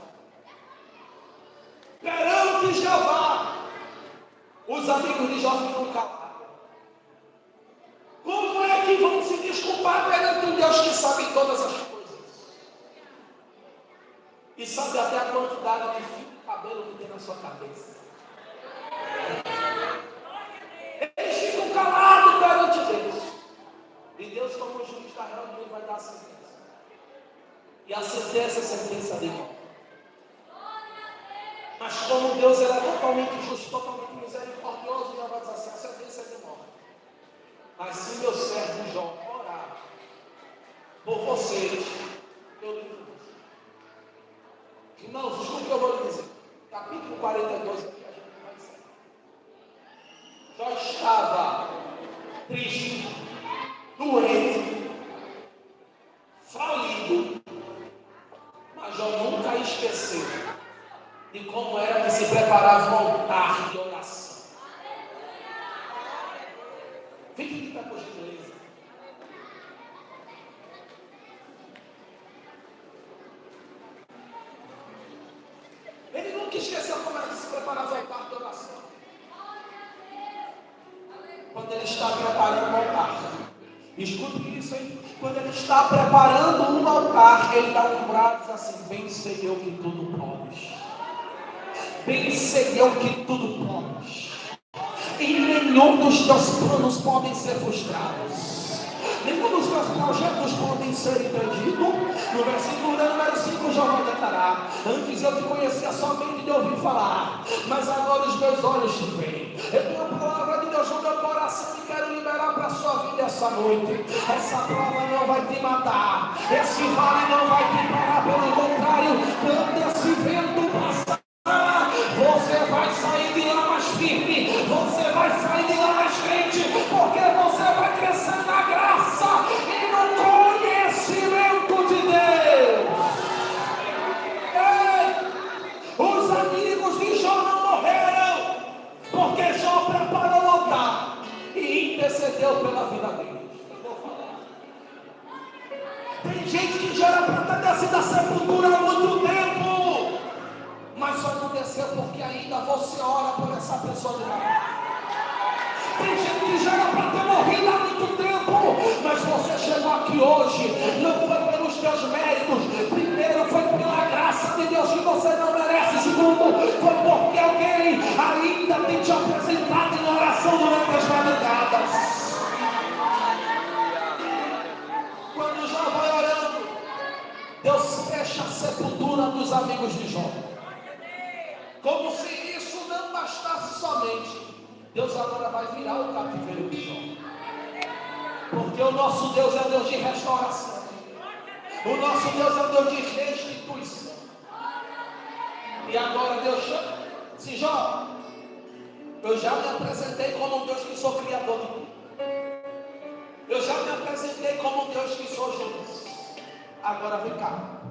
Perante Jeová, os amigos de Jó ficam calados. Como é que vão se desculpar perante um Deus que sabe todas as coisas? E sabe até a quantidade de fio de cabelo que tem na sua cabeça. Eles ficam calados perante Deus. E Deus, como juiz da reunião, vai dar a sentença. E a sentença é a sentença de morte. Mas como Deus era totalmente justo, totalmente misericordioso, Deus vai dizer assim: a sentença é de morte. Mas se meu servo Jó orar por vocês, eu livro vocês. Irmãos, escuta o que eu vou lhe dizer. Capítulo 42, aqui a gente vai encerrar. Jó estava triste, doente, falido, mas Jó nunca esqueceu de como era que se preparava um altar de oração. Fique de pé, por gentileza. Ele nunca esqueceu como era que se preparava o altar de oração. Quando ele está preparando o altar, Escute isso, hein? Quando ele está preparando um altar, ele dá um brado e diz assim: bem sei eu que tudo podes. Bem sei eu que tudo podes. E nenhum dos teus planos podem ser frustrados. Nenhum dos teus projetos podem ser impedidos. No versículo número 5, Jó vai declarar: antes eu te conhecia somente de ouvir falar, mas agora os meus olhos te veem. Eu tenho a palavra de Deus no meu coração e quero liberar para a sua vida essa noite. Essa prova não vai te matar, esse vale não vai te parar, pelo contrário, quando esse vento passar, você vai sair de lá mais firme, você vai sair de lá mais crente, porque você vai crescer na graça e no conhecimento de Deus. Ei, os amigos de Jó não morreram, porque Jó preparou o altar e intercedeu pela vida dele. Tem gente que já era para ter descido da sepultura há muito tempo, mas só não desceu porque ainda você ora por essa pessoa de lá. Tem gente que já era para ter morrido há muito tempo, mas você chegou aqui hoje, não foi pelos teus méritos. Primeiro foi pela graça de Deus que você não merece. Segundo, foi porque alguém ainda tem te apresentado em oração durante as madrugadas. Quando Jó vai orando, Deus fecha a sepultura dos amigos de Jó. Como se isso não bastasse somente, Deus agora vai virar o cativeiro de Jó. Porque o nosso Deus é o Deus de restauração. O nosso Deus é o Deus de restituição. E agora Deus chama: se Jó, eu já me apresentei como um Deus que sou criador de tudo. Eu já me apresentei como um Deus que sou juiz. Agora vem cá,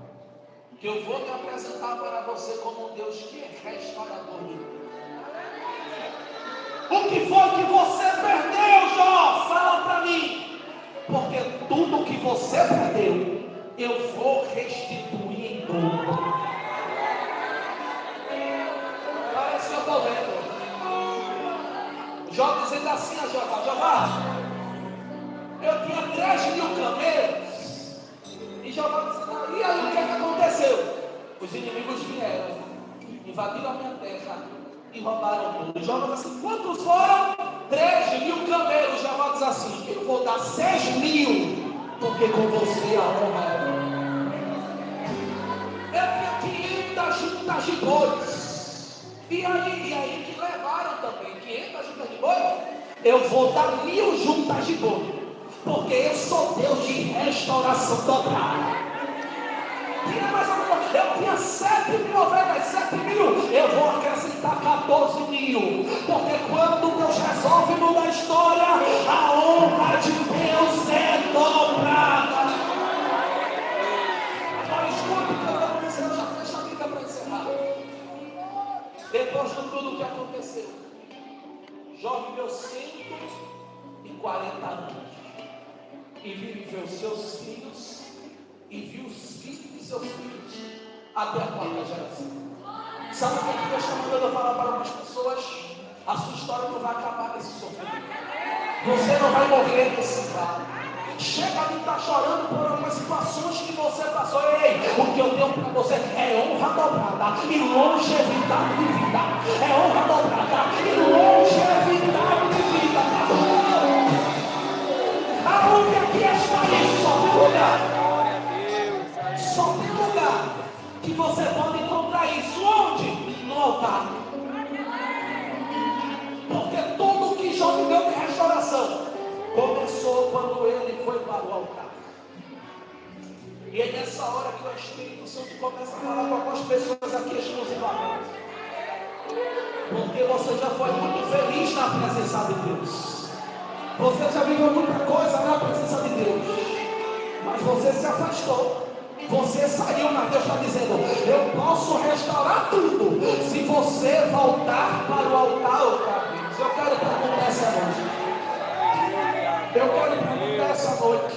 que eu vou me apresentar para você como um Deus que é restaurador de tudo. O que foi que você perdeu, Jó? Fala para mim. Porque tudo que você perdeu, eu vou restituir em dobro. Parece que eu estou vendo Jó dizendo assim a Jeová: Jeová, eu tinha 3.000 camelos. E Jeová dizendo: e aí o que é que aconteceu? Os inimigos vieram, invadiram a minha terra e roubaram tudo. Jó diz assim: quantos foram? 3.000 camelos. Jeová diz assim: eu vou dar 6.000, porque com você a honra é minha. Eu tinha 500 juntas de bois. E aí que levaram também 500 juntas de bois. Eu vou dar 1.000 juntas de bois, porque eu sou Deus de restauração total. Tinha mais alguma coisa? Eu tinha 7.000 ovelhas, 7.000. Eu vou acrescentar 14.000. Porque quando Deus resolve mudar a história, a honra de Deus é dobrada. Agora escute o que vai acontecer. Eu já fecho a Bíblia para encerrar. Depois de tudo o que aconteceu, Jó viveu 140 anos. E viveu seus filhos, e viu os filhos de seus filhos, até a 4ª geração. Sabe o que Deus está mandando eu falar para algumas pessoas? A sua história não vai acabar nesse sofrimento. Você não vai morrer nesse vale. Chega de estar chorando por algumas situações que você passou. Ei, o que eu tenho para você é honra dobrada e longevidade de vida. É honra dobrada e longevidade de vida. Aonde é que está isso? Só tem lugar. Só tem lugar que você pode encontrar isso. Onde? No altar. Porque tudo que Jó viveu de restauração começou quando ele foi para o altar. E é nessa hora que o Espírito Santo começa a falar com algumas pessoas aqui exclusivamente. Porque você já foi muito feliz na presença de Deus. Você já viveu muita coisa na presença de Deus, mas você se afastou, você saiu, mas Deus está dizendo: eu posso restaurar tudo, se você voltar para o altar outra vez. Eu quero perguntar essa noite,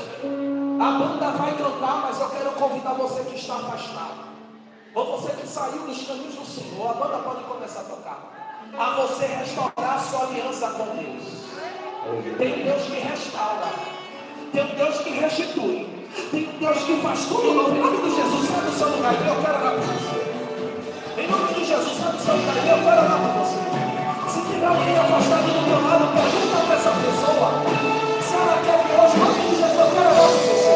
a banda vai cantar, mas eu quero convidar você que está afastado, ou você que saiu dos caminhos do Senhor, a banda pode começar a tocar, a você restaurar a sua aliança com Deus. Tem Deus que restaura. Tem um Deus que restitui. Tem um Deus que faz tudo novo. Em nome de Jesus, sai do seu lugar e eu quero orar por você. Em nome de Jesus, sai do seu lugar e eu quero orar por você. Se tiver alguém afastado do teu lado, pergunta para essa pessoa. Se ela quer que hoje, em nome de Jesus, eu quero orar por você.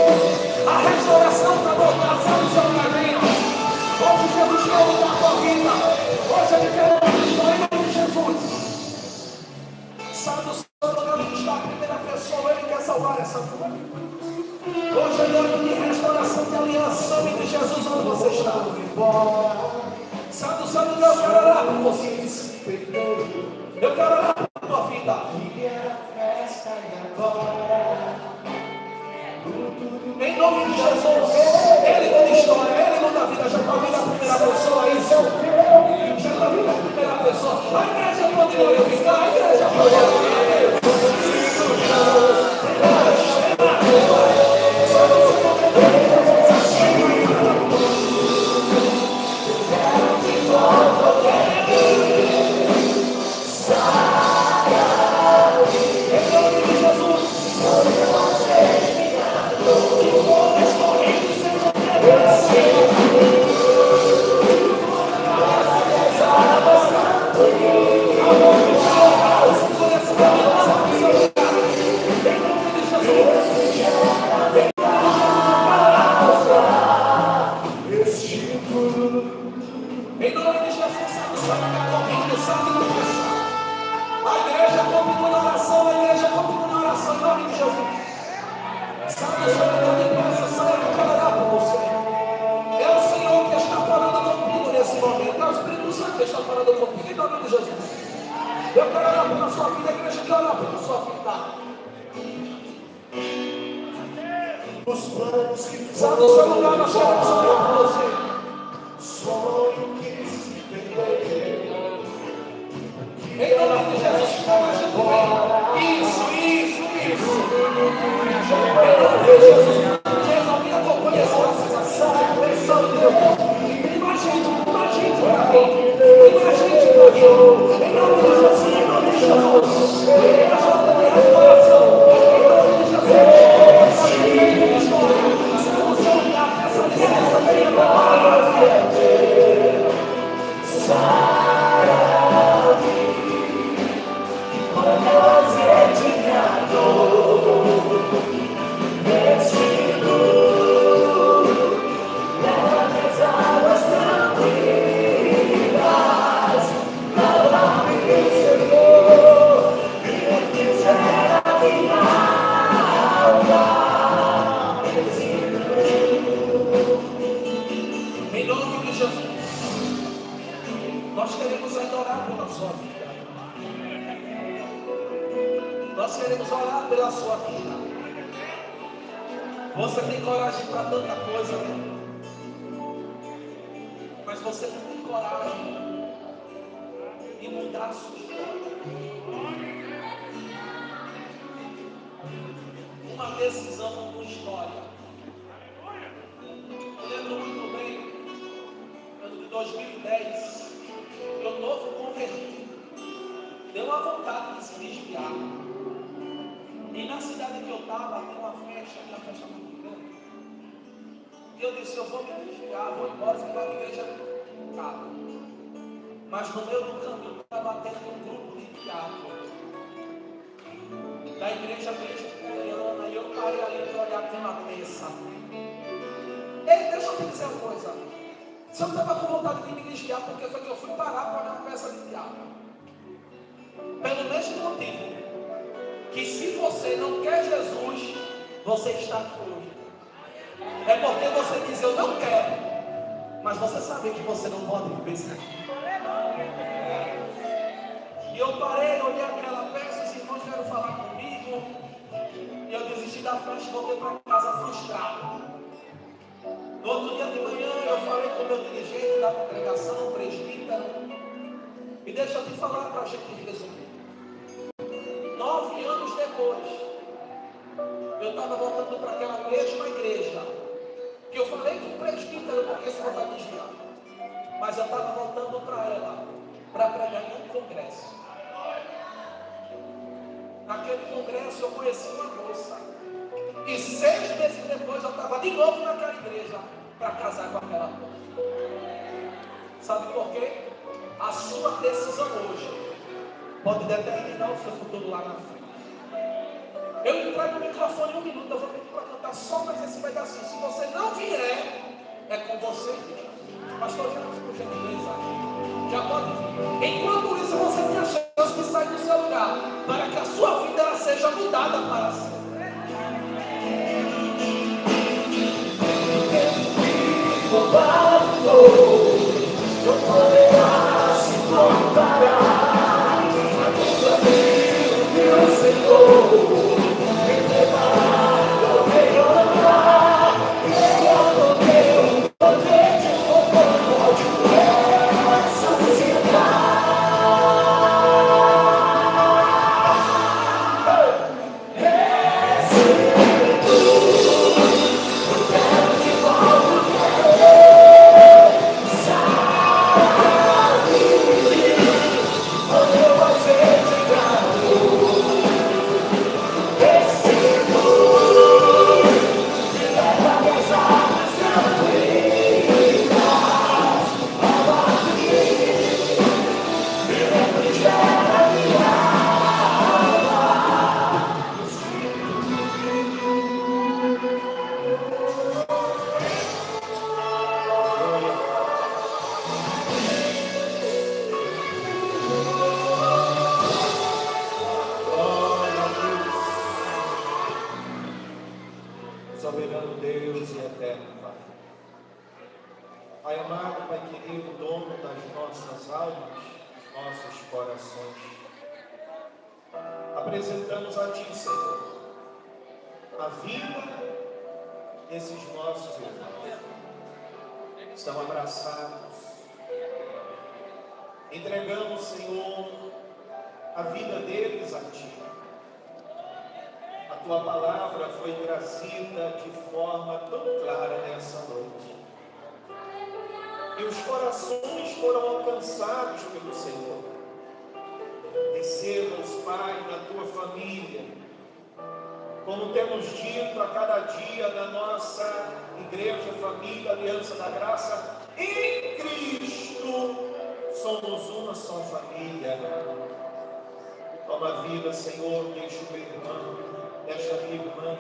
A restauração está voltada, sai do seu lugar, venha. Hoje Jesus quer mudar a tua vida. Hoje Ele quer mudar a tua história, em nome de Jesus. Sai do seu lugar onde está a primeira pessoa, Ele quer salvar essa tua. Hoje é noite de restauração, de aliança, em nome de Jesus, onde você está. Sai do seu lugar, eu quero orar por você. Eu quero orar por tua vida. Em nome de Jesus, Ele muda história, Ele muda a vida. Já está vindo a primeira pessoa, é isso? Já está vindo a primeira pessoa. A igreja pode glorificar, a igreja pode glorificar. Em nome de Jesus, sabe o sangue está correndo, sabe do coração. A igreja continua na oração, a igreja continua na oração, em nome de Jesus. Sabe o sangue está de paz, o sangue eu quero orar por você. É o Senhor que está falando contigo nesse momento, é o Espírito Santo que está falando contigo, em nome de Jesus. Eu quero orar pela sua vida, a igreja quer orar pela sua vida. Os planos que sabe o seu lugar, nós queremos orar por você. Em nome de Jesus, como a gente vem. Isso. Em nome de Jesus, Jesus, alguém acompanha essa organização, essa Deus. Tem mais gente para mim. Tem mais gente para mim. Em nome de Jesus, em nome de Jesus. Eu já tenho a coração. Em nome de Jesus. Se você olhar essa licença, venha para em nome de Jesus, nós queremos adorar pela sua vida. Nós queremos orar pela sua vida. Você tem coragem para tanta coisa, né? Mas você não tem coragem de mudar a sua história. Uma decisão, uma história. Eu lembro muito bem, ano de 2010, meu novo convertido deu uma vontade de se desviar. E na cidade que eu estava, tem uma festa muito grande. E eu disse, eu vou me desviar, vou embora, para a igreja cara. Mas no meio do caminho estava tendo um grupo de teatro da igreja presbiteriana, e eu parei ali para olhar pela peça. Ei, deixa eu te dizer uma coisa. Se eu estava com vontade de me desviar, porque foi que eu fui parar para olhar uma peça de teatro. Pelo mesmo motivo que se você não quer Jesus, você está aqui hoje. É porque você diz, eu não quero, mas você sabe que você não pode viver sem. E eu parei, olhei aquela peça, os irmãos vieram falar comigo, e eu desisti da festa e voltei para casa frustrado. No outro dia de manhã, eu falei com o meu dirigente da congregação, presbítero, e deixa eu te falar para a gente resumir. 9 anos depois, eu estava voltando para aquela mesma igreja, que eu falei com o presbítero, porque você não vai desviar. Mas eu estava voltando para ela, para pregar em um congresso. Naquele congresso eu conheci uma moça. E 6 meses depois eu estava de novo naquela igreja para casar com aquela moça. Sabe por quê? A sua decisão hoje pode determinar o seu futuro lá na frente. Eu entrego o microfone 1 minuto, eu vou pedir para cantar só mais esse pedacinho. Se você não vier, é com você. Pastor, já por gentileza, já pode vir. Enquanto isso, você tem a chance de sair do seu lugar, para que a sua vida ela seja mudada para sempre. Eu poderá se comparar a tua vida, meu Senhor. Me levar, eu melhorar, e eu não tenho poder de comportar de essa soberano Deus e eterno Pai. Pai amado, Pai querido, dono das nossas almas, dos nossos corações, apresentamos a Ti, Senhor, a vida desses nossos irmãos. Estão abraçados. Entregamos, Senhor, a vida deles a Ti. A Tua palavra foi trazida de forma tão clara nessa noite. E os corações foram alcançados pelo Senhor. Receba-os, Pai, na Tua família. Como temos dito a cada dia na nossa igreja, família, Aliança da Graça, em Cristo somos uma só família. Toma a vida, Senhor, deixa o meu irmão, deixa a minha irmã.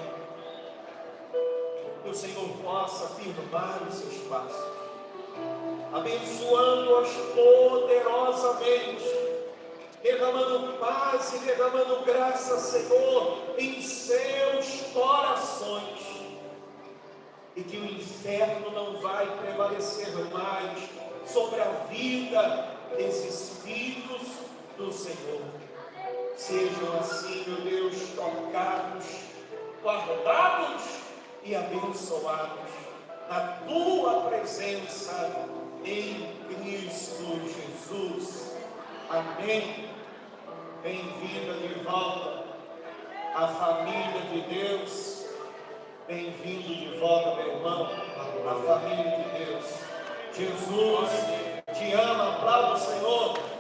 Que o Senhor possa firmar os seus passos, abençoando-os poderosamente, derramando paz e derramando graça, Senhor, em seus corações. E que o inferno não vai prevalecer mais sobre a vida desses filhos do Senhor. Sejam assim, meu Deus, tocados, guardados e abençoados na Tua presença em Cristo Jesus. Amém. Bem-vinda de volta à família de Deus. Bem-vindo de volta, meu irmão, à família de Deus. Jesus te ama, aplauda o Senhor.